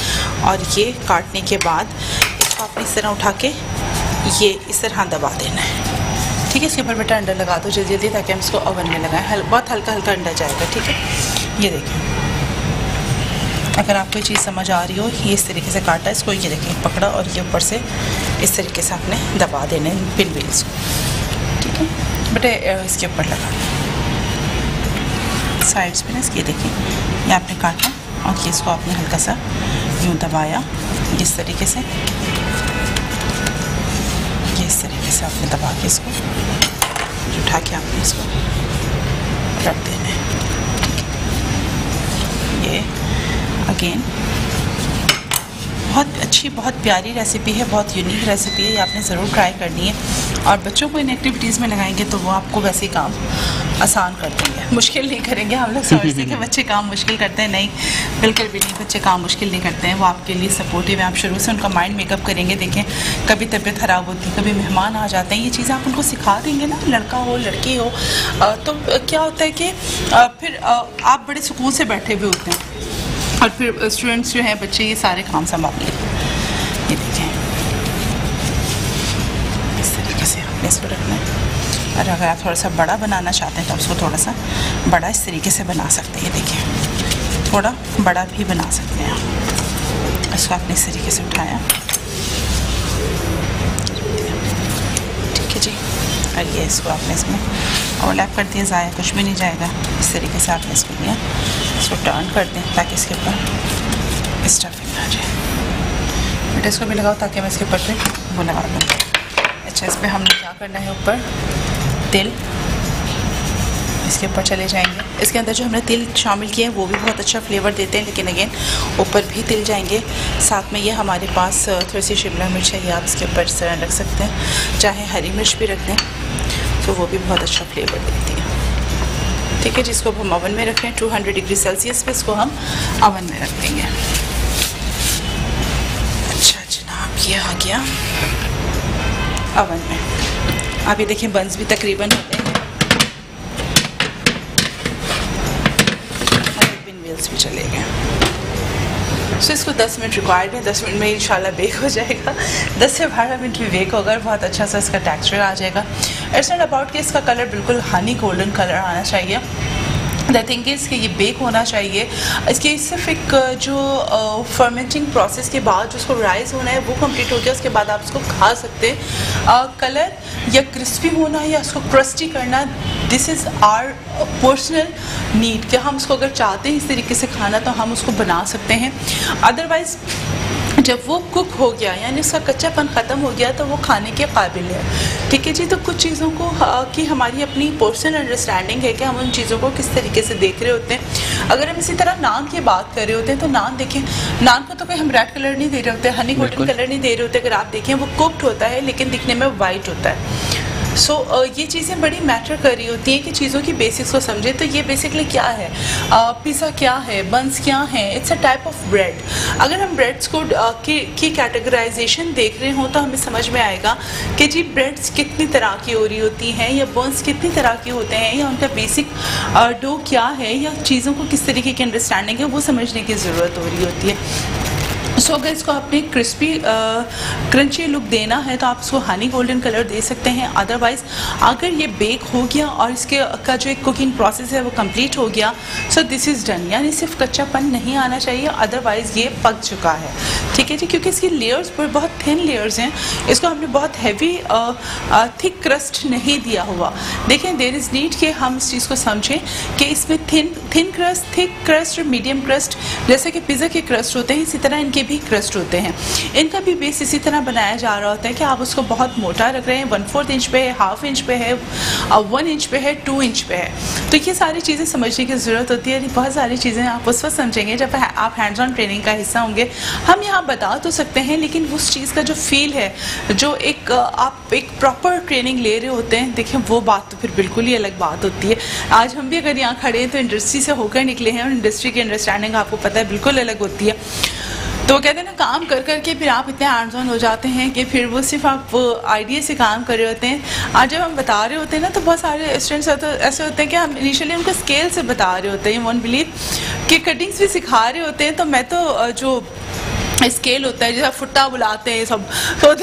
और ये काटने के बाद इसको आपने इस तरह उठा के ये इस तरह दबा देना है, ठीक है। इसके ऊपर बेटा अंडा लगा दो जल्दी जल्दी, ताकि हम इसको ओवन में लगाएं। बहुत हल्का हल्का अंडा जाएगा, ठीक है। ये देखें अगर आपको ये चीज़ समझ आ रही हो, ये इस तरीके से काटा, इसको ये देखें पकड़ा और ये ऊपर से इस तरीके से आपने दबा देने पिन व्हील्स को, ठीक है बेटे। इसके ऊपर लगा साइड्स पे ना इसके, देखिए ये आपने काटा और ये इसको आपने हल्का सा यूँ दबाया इस तरीके से, ये इस तरीके से आपने दबा के इसको उठा के आपने इसको रख देना है, ठीक है। ये अगेन बहुत अच्छी, बहुत प्यारी रेसिपी है, बहुत यूनिक रेसिपी है, ये आपने ज़रूर ट्राई करनी है। और बच्चों को इन एक्टिविटीज़ में लगाएंगे तो वो आपको वैसे ही काम आसान कर देंगे, मुश्किल नहीं करेंगे। हम लोग समझते हैं कि बच्चे काम मुश्किल करते हैं, नहीं, बिल्कुल भी नहीं, बच्चे काम मुश्किल नहीं करते हैं, वो आपके लिए सपोर्टिव है। आप शुरू से उनका माइंड मेकअप करेंगे। देखें कभी तबीयत ख़राब होती है, कभी मेहमान आ जाते हैं, ये चीज़ें आप उनको सिखा देंगे ना, लड़का हो लड़की हो, तो क्या होता है कि फिर आप बड़े सुकून से बैठे हुए होते हैं और फिर स्टूडेंट्स जो हैं, बच्चे, ये सारे काम संभाल लेते हैं। ये देखें इस तरीके से आपने इसको रखना है। और अगर आप थोड़ा सा बड़ा बनाना चाहते हैं तो उसको थोड़ा सा बड़ा इस तरीके से बना सकते हैं। ये देखिए थोड़ा बड़ा भी बना सकते हैं आप। इसको आपने इस तरीके से उठाया, ठीक है जी। और ये इसको आपने इसमें ओवरलैप कर दिया, ज़ाया कुछ भी नहीं जाएगा। इस तरीके से आपने इसको लिया, इसको टर्न कर दें ताकि इसके ऊपर स्टफिंग आ जाए। बेटा इसको भी लगाओ ताकि मैं इसके ऊपर फिर वो लगा दूँ। अच्छा, इस पर हमने क्या करना है, ऊपर तिल इसके ऊपर चले जाएंगे। इसके अंदर जो हमने तिल शामिल किए हैं वो भी बहुत अच्छा फ्लेवर देते हैं, लेकिन अगेन ऊपर भी तिल जाएंगे। साथ में ये हमारे पास थोड़ी सी शिमला मिर्च है, ये आप इसके ऊपर इस तरह रख सकते हैं, चाहे हरी मिर्च भी रख दें तो वो भी बहुत अच्छा फ्लेवर देती है, ठीक है। जिसको हम ओवन में रखें 200 डिग्री सेल्सियस पे, इसको हम ओवन में रख देंगे। अच्छा जनाब, ये आ गया ओवन में। आप ये देखें बंस भी तकरीबन होते हैं, पिन व्हील्स भी चले गए। सो इसको 10 मिनट रिक्वायर्ड है, 10 मिनट में इंशाल्लाह बेक हो जाएगा। 10 से 12 मिनट में बेक होगा, बहुत अच्छा सा इसका टेक्सचर आ जाएगा। इट्स नॉट अबाउट कि इसका कलर बिल्कुल हनी गोल्डन कलर आना चाहिए, द थिंग इज़ कि ये बेक होना चाहिए। इसकी सिर्फ एक जो फर्मेंटिंग प्रोसेस के बाद जो उसको राइज होना है वो कंप्लीट हो गया, उसके बाद आप उसको खा सकते हैं। कलर या क्रिस्पी होना या उसको क्रस्टी करना, this is our personal need, कि हम उसको अगर चाहते हैं इस तरीके से खाना तो हम उसको बना सकते हैं। अदरवाइज़ जब वो कुक हो गया यानी उसका कच्चापन ख़त्म हो गया तो वो खाने के काबिल है, ठीक है जी। तो कुछ चीज़ों को की हमारी अपनी पर्सनल अंडरस्टैंडिंग है कि हम उन चीज़ों को किस तरीके से देख रहे होते हैं। अगर हम इसी तरह नान की बात कर रहे होते हैं तो नान देखें, नान को तो कोई हम रेड कलर नहीं दे रहे होते, हनी गोल्डन कलर नहीं दे रहे होते। अगर आप देखें वो कुक्ड होता है लेकिन दिखने में वाइट होता है। सो ये चीज़ें बड़ी मैटर कर रही होती हैं कि चीज़ों की बेसिक्स को समझे। तो ये बेसिकली क्या है, पिज़्ज़ा क्या है, बंस क्या है, it's a type of bread. अगर हम ब्रेड्स को की कैटेगराइजेशन देख रहे हों तो हमें समझ में आएगा कि जी ब्रेड्स कितनी तरह की हो रही होती हैं या बंस कितनी तरह के होते हैं या उनका बेसिक डो क्या है या चीज़ों को किस तरीके की अंडरस्टैंडिंग है वो समझने की ज़रूरत हो रही होती है। सो अगर इसको आपने क्रिस्पी क्रंची लुक देना है तो आप इसको हनी गोल्डन कलर दे सकते हैं। अदरवाइज़ अगर ये बेक हो गया और इसके का जो एक कुकिंग प्रोसेस है वो कंप्लीट हो गया, सो दिस इज़ डन, यानी सिर्फ कच्चापन नहीं आना चाहिए, अदरवाइज़ ये पक चुका है, ठीक है जी। क्योंकि इसकी लेयर्स पर बहुत थिन लेयर्स हैं, इसको हमने बहुत हैवी थिक क्रस्ट नहीं दिया हुआ। देखें देयर इज़ नीड कि हम इस चीज़ को समझें कि इसमें थिन क्रस्ट, थिक क्रस्ट और मीडियम क्रस्ट, जैसे कि पिज़्ज़ा के क्रस्ट होते हैं इसी तरह इनके भी क्रस्ट होते हैं। इनका भी बेस इसी तरह बनाया जा रहा होता है कि आप उसको बहुत मोटा रख रहे हैं, 1/4 इंच पे है, 1/2 इंच पे है, 1 इंच पे है, 2 इंच पे है। तो ये सारी चीज़ें समझने की ज़रूरत होती है। बहुत सारी चीज़ें आप उस वक्त समझेंगे जब आप हैंड्स ऑन ट्रेनिंग का हिस्सा होंगे। हम यहाँ बता तो सकते हैं लेकिन उस चीज़ का जो फील है, जो एक आप एक प्रॉपर ट्रेनिंग ले रहे होते हैं, देखिए वो बात तो फिर बिल्कुल ही अलग बात होती है। आज हम भी अगर यहाँ खड़े हैं तो इंडस्ट्री से होकर निकले हैं और इंडस्ट्री की अंडरस्टैंडिंग आपको पता है बिल्कुल अलग होती है। तो कहते हैं ना काम कर करके फिर आप इतने हैंड्स ऑन हो जाते हैं कि फिर वो सिर्फ आप आइडिया से काम कर रहे होते हैं। आज जब हम बता रहे होते हैं ना तो बहुत सारे स्टूडेंट्स ऐसे होते हैं कि हम इनिशियली उनको स्केल से बता रहे होते हैं, यू वोंट बिलीव, कि कटिंग्स भी सिखा रहे होते हैं। तो मैं तो जो स्केल होता है जैसे फुट्टा बुलाते हैं सब, तो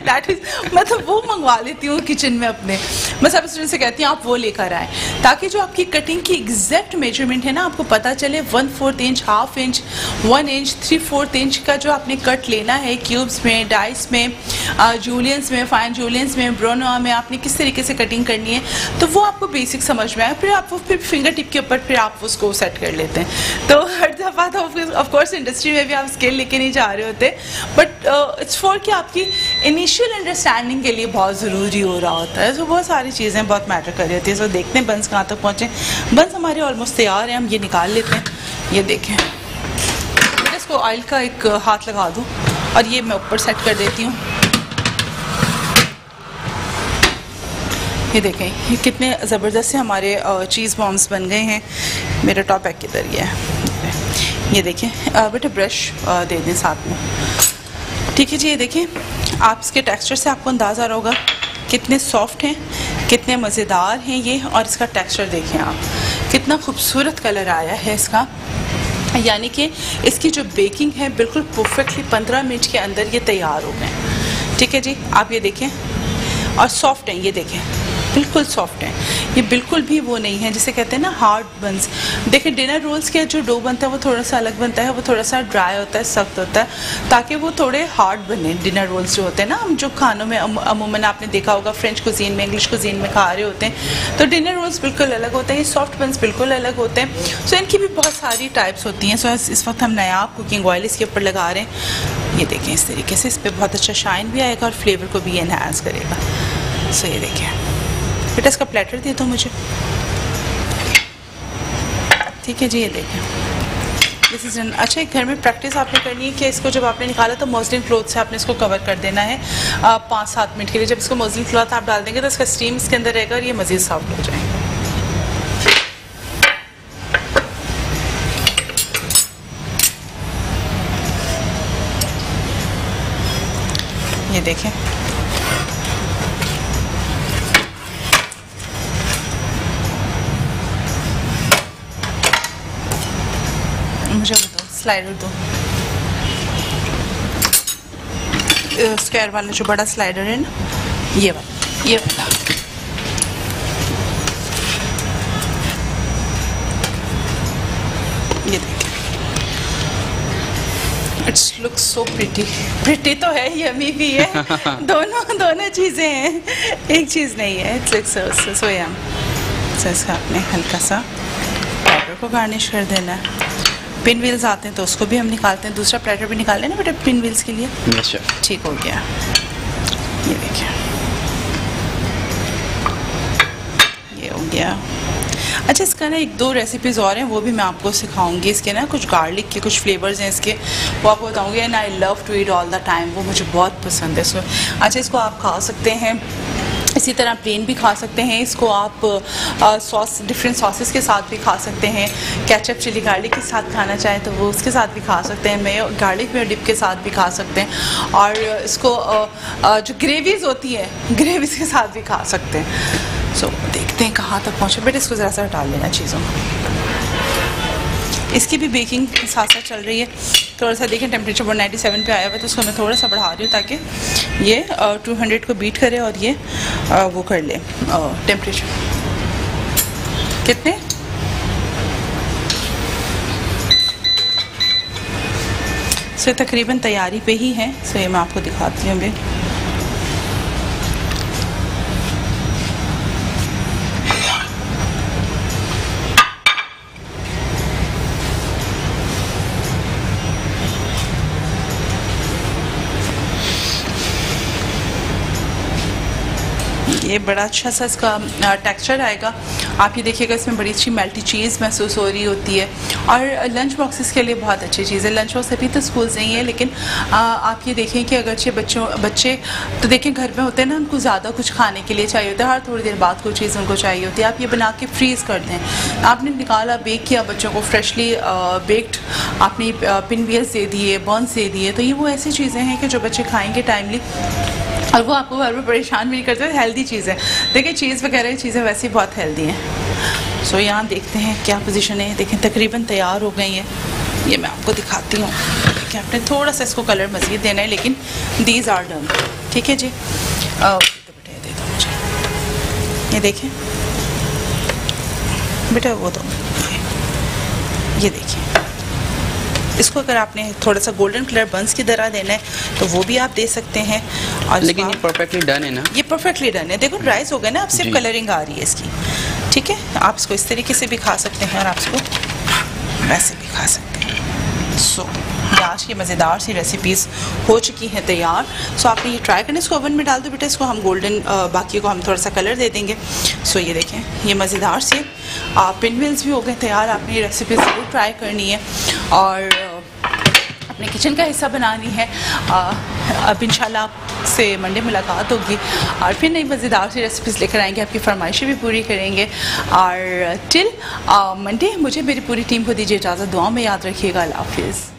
दैट इज, मतलब वो मंगवा लेती हूँ किचन में अपने। मैं सब स्टूडेंट से कहती हूँ आप वो लेकर आएँ, ताकि जो आपकी कटिंग की एग्जैक्ट मेजरमेंट है ना आपको पता चले। 1/4 इंच, 1/2 इंच, 1 इंच, 3/4 इंच का जो आपने कट लेना है, क्यूब्स में, डाइस में, जूलियंस में, फाइन जूलियंस में, ब्रोनोआ में आपने किस तरीके से कटिंग करनी है, तो वो आपको बेसिक समझ में आए। फिर आप वो फिर फिंगर टिप के ऊपर फिर आप उसको सेट कर लेते हैं। तो हर दफ़ा तो ऑफकोर्स इंडस्ट्री में भी आप स्केल लेके नहीं जा रहे होते, बट इट्स फॉर कि आपकी इनिशियल अंडरस्टैंडिंग के लिए बहुत ज़रूरी हो रहा होता है। तो बहुत सारी चीज़ें बहुत मैटर कर रही होती है। सो देखते हैं बंस कहाँ तक पहुँचे। बंस हमारे ऑलमोस्ट तैयार हैं, हम ये निकाल लेते हैं। ये देखें, मैं इसको ऑयल का एक हाथ लगा दूँ और ये मैं ऊपर सेट कर देती हूँ। ये देखें ये कितने ज़बरदस्त से हमारे चीज़ बॉम्ब्स बन गए हैं। मेरा टॉप पैक किधर गया है, ये देखें। बेटा ब्रश दे दें साथ में, ठीक है जी। ये देखें, आप इसके टेक्सचर से आपको अंदाज़ा होगा कितने सॉफ्ट हैं, कितने मज़ेदार हैं ये। और इसका टेक्सचर देखें आप, कितना खूबसूरत कलर आया है इसका। यानी कि इसकी जो बेकिंग है बिल्कुल परफेक्टली 15 मिनट के अंदर ये तैयार हो गए, ठीक है जी। आप ये देखें, और सॉफ्ट हैं, ये देखें बिल्कुल सॉफ्ट हैं। ये बिल्कुल भी वो नहीं है जिसे कहते हैं ना हार्ड बंस। देखें डिनर रोल्स के जो डो बनता है वो थोड़ा सा अलग बनता है, वो थोड़ा सा ड्राई होता है, सख्त होता है, ताकि वो थोड़े हार्ड बने। डिनर रोल्स जो होते हैं ना, हम जो खानों में अमूमन आपने देखा होगा फ्रेंच कुजीन में, इंग्लिश कुजीन में खा रहे होते हैं, तो डिनर रोल्स बिल्कुल अलग होते हैं, सॉफ्ट बंस बिल्कुल अलग होते हैं। सो इनकी भी बहुत सारी टाइप्स होती हैं। सो इस वक्त हम नया कुकिंग ऑयल इसके ऊपर लगा रहे हैं। ये देखें इस तरीके से, इस पर बहुत अच्छा शाइन भी आएगा और फ्लेवर को भी एनहांस करेगा। सो ये देखें, बेटा इसका प्लेटर दे दो मुझे, ठीक है जी। ये देखें, दिस इज अच्छा। एक घर में प्रैक्टिस आपने करनी है कि इसको जब आपने निकाला तो मसलिन क्लॉथ से आपने इसको कवर कर देना है 5-7 मिनट के लिए। जब इसको मसलिन क्लॉथ आप डाल देंगे तो इसका स्टीम इसके अंदर रहेगा और ये मज़ीद सॉफ्ट हो जाएंगे। ये देखें, मुझे वो दो स्लाइडर दो, स्क्वायर वाला जो बड़ा स्लाइडर है ना, ये वाला, ये वाला। ये देखिए, it's look so pretty. Pretty तो है, यमी भी है, दोनों चीज़ें हैं, एक चीज़ नहीं है। इट्स सो यम। सो इसका आपने हल्का सा प्लेटर को गार्निश कर देना है। पिन व्हील्स आते हैं तो उसको भी हम निकालते हैं। दूसरा प्लेटर भी निकाल लेना बेटा पिन व्हील्स के लिए। yes, ठीक हो गया। ये देखिए, ये हो गया। अच्छा, इसका ना 1-2 रेसिपीज़ और हैं, वो भी मैं आपको सिखाऊंगी। इसके ना कुछ गार्लिक के कुछ फ्लेवर्स हैं इसके, वो आपको बताऊंगी। And I love to eat all the time, वो मुझे बहुत पसंद है। सो अच्छा, इसको आप खा सकते हैं, इसी तरह प्लेन भी खा सकते हैं। इसको आप सॉस, डिफरेंट सॉसेस के साथ भी खा सकते हैं। केचप, चिली, गार्लिक के साथ खाना चाहें तो वो उसके साथ भी खा सकते हैं। मेयो, गार्लिक में डिप के साथ भी खा सकते हैं। और इसको जो ग्रेवीज़ होती है, ग्रेवीज़ के साथ भी खा सकते हैं। सो देखते हैं कहाँ तक पहुँचे। बेटे इसको ज़रा सा हटा लेना चीज़ों को। इसकी भी बेकिंग साथ साथ चल रही है। थोड़ा सा देखें, टेम्परेचर 197 पे आया हुआ है, तो उसको मैं थोड़ा सा बढ़ा रही हूँ ताकि ये 200 को बीट करे और ये वो कर ले। टेम्परेचर कितने, सो तकरीबन तैयारी पे ही है। सो ये मैं आपको दिखाती हूँ अभी। ये बड़ा अच्छा सा इसका टेक्सचर आएगा। आप ये देखिएगा, इसमें बड़ी अच्छी मेल्टी चीज़ महसूस हो रही होती है। और लंच बॉक्सेस के लिए बहुत अच्छी चीज़ है। लंच बॉक्स अभी तो स्कूल्स नहीं है, लेकिन आप ये देखें कि अगरचे बच्चे तो देखें घर में होते हैं ना, उनको ज़्यादा कुछ खाने के लिए चाहिए होता है, हर थोड़ी देर बाद कोई चीज़ उनको चाहिए होती है। आप ये बना के फ्रीज़ कर दें। आपने निकाला, बेक किया बच्चों को, फ्रेशली बेक्ड आपने पिन व्हील्स दे दिए, बॉन्स दे दिए, तो ये वो ऐसी चीज़ें हैं कि जो बच्चे खाएँगे टाइमली और वो आपको घर में परेशान भी नहीं करते। हेल्दी चीज़ है। देखिए चीज़ वगैरह चीज़ें वैसे ही बहुत हेल्दी हैं। सो यहाँ देखते हैं क्या पोजीशन है। देखें तकरीबन तैयार हो गई है। ये मैं आपको दिखाती हूँ। देखिए आपने थोड़ा सा इसको कलर मज़ीद देना है, लेकिन दीज आर डन। ठीक है जी। तो बेटा ये दे दो मुझे, ये देखें बेटा, वो दो, ये देखिए। इसको अगर आपने थोड़ा सा गोल्डन कलर बंस की तरह देना है तो वो भी आप दे सकते हैं। और लेकिन ये परफेक्टली डन है ना? ये परफेक्टली डन है। देखो ड्राइज हो गया ना, अब सिर्फ कलरिंग आ रही है इसकी। ठीक है, आप इसको इस तरीके से भी खा सकते हैं और आप इसको वैसे भी खा सकते हैं। सो आज की मज़ेदार सी रेसिपीज़ हो चुकी हैं तैयार। सो आपने ये ट्राई करना, इसको ओवन में डाल दो बेटा, इसको हम गोल्डन बाकी को हम थोड़ा सा कलर दे देंगे। सो ये देखें, ये मज़ेदार सी पिनव्हील्स भी हो गए तैयार। आपने ये रेसिपी ज़रूर ट्राई करनी है और अपने किचन का हिस्सा बनानी है। अब इंशाल्लाह से मंडे मुलाकात होगी और फिर नई मज़ेदार सी रेसिपीज़ लेकर आएंगे, आपकी फरमाइशें भी पूरी करेंगे। और टिल मंडे मुझे मेरी पूरी टीम को दीजिए इजाज़त, दुआ में याद रखिएगा। अल्लाह हाफिज़।